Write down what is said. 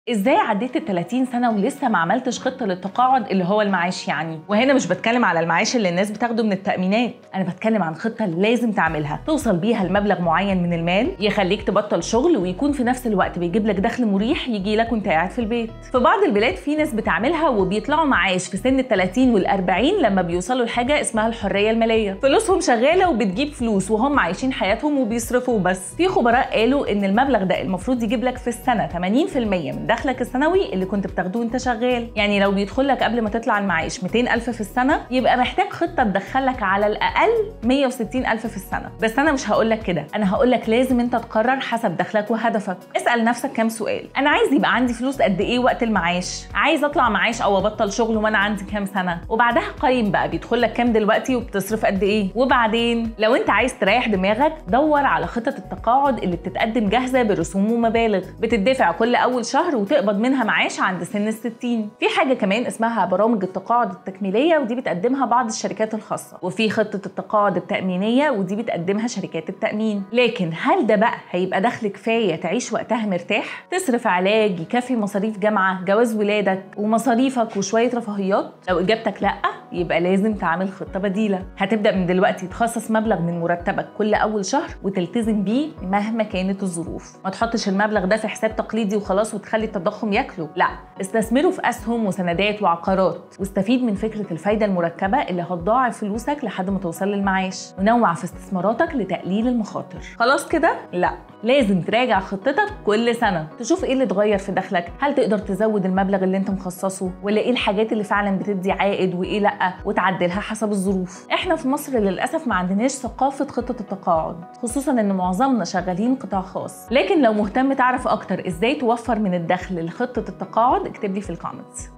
ازاي عديت ال 30 سنه ولسه ما عملتش خطه للتقاعد اللي هو المعاش يعني؟ وهنا مش بتكلم على المعاش اللي الناس بتاخده من التامينات، انا بتكلم عن خطه لازم تعملها توصل بيها لمبلغ معين من المال يخليك تبطل شغل ويكون في نفس الوقت بيجيب لك دخل مريح يجي لك وانت قاعد في البيت. في بعض البلاد في ناس بتعملها وبيطلعوا معاش في سن ال 30 وال 40 لما بيوصلوا لحاجه اسمها الحريه الماليه، فلوسهم شغاله وبتجيب فلوس وهم عايشين حياتهم وبيصرفوا بس. في خبراء قالوا ان المبلغ ده المفروض يجيب لك في السنه 80% من دخلك السنوي اللي كنت بتاخده وانت شغال. يعني لو بيدخل لك قبل ما تطلع المعاش 200,000 في السنه، يبقى محتاج خطه تدخلك على الاقل 160,000 في السنه. بس انا مش هقول لك كده، انا هقول لك لازم انت تقرر حسب دخلك وهدفك. اسال نفسك كام سؤال: انا عايز يبقى عندي فلوس قد ايه وقت المعاش؟ عايز اطلع معاش او ابطل شغل وانا عندي كام سنه؟ وبعدها قيم بقى بيدخل لك كام دلوقتي وبتصرف قد ايه. وبعدين لو انت عايز تريح دماغك، دور على خطه التقاعد اللي بتتقدم جاهزه برسوم ومبالغ بتدفع كل اول شهر وتقبض منها معاش عند سن ال60. في حاجه كمان اسمها برامج التقاعد التكميليه، ودي بتقدمها بعض الشركات الخاصه، وفي خطه التقاعد التامينيه ودي بتقدمها شركات التامين. لكن هل ده بقى هيبقى دخل كفايه تعيش وقتها مرتاح، تصرف علاج، يكفي مصاريف جامعه، جواز ولادك ومصاريفك وشويه رفاهيات؟ لو اجابتك لا، يبقى لازم تعمل خطه بديله. هتبدا من دلوقتي تخصص مبلغ من مرتبك كل اول شهر وتلتزم بيه مهما كانت الظروف. ما تحطش المبلغ ده في حساب تقليدي وخلاص وتخلي التضخم ياكله، لا، استثمره في اسهم وسندات وعقارات، واستفيد من فكره الفايده المركبه اللي هتضاعف فلوسك لحد ما توصل للمعاش. ونوع في استثماراتك لتقليل المخاطر. خلاص كده؟ لا، لازم تراجع خطتك كل سنه، تشوف ايه اللي اتغير في دخلك، هل تقدر تزود المبلغ اللي انت مخصصه، ولا ايه الحاجات اللي فعلا بتدي عائد وايه لا، وتعدلها حسب الظروف. احنا في مصر للاسف ما عندناش ثقافه خطه التقاعد، خصوصا ان معظمنا شغالين قطاع خاص. لكن لو مهتم تعرف اكتر ازاي توفر من الدخل لخطه التقاعد، اكتب لي في الكومنتس.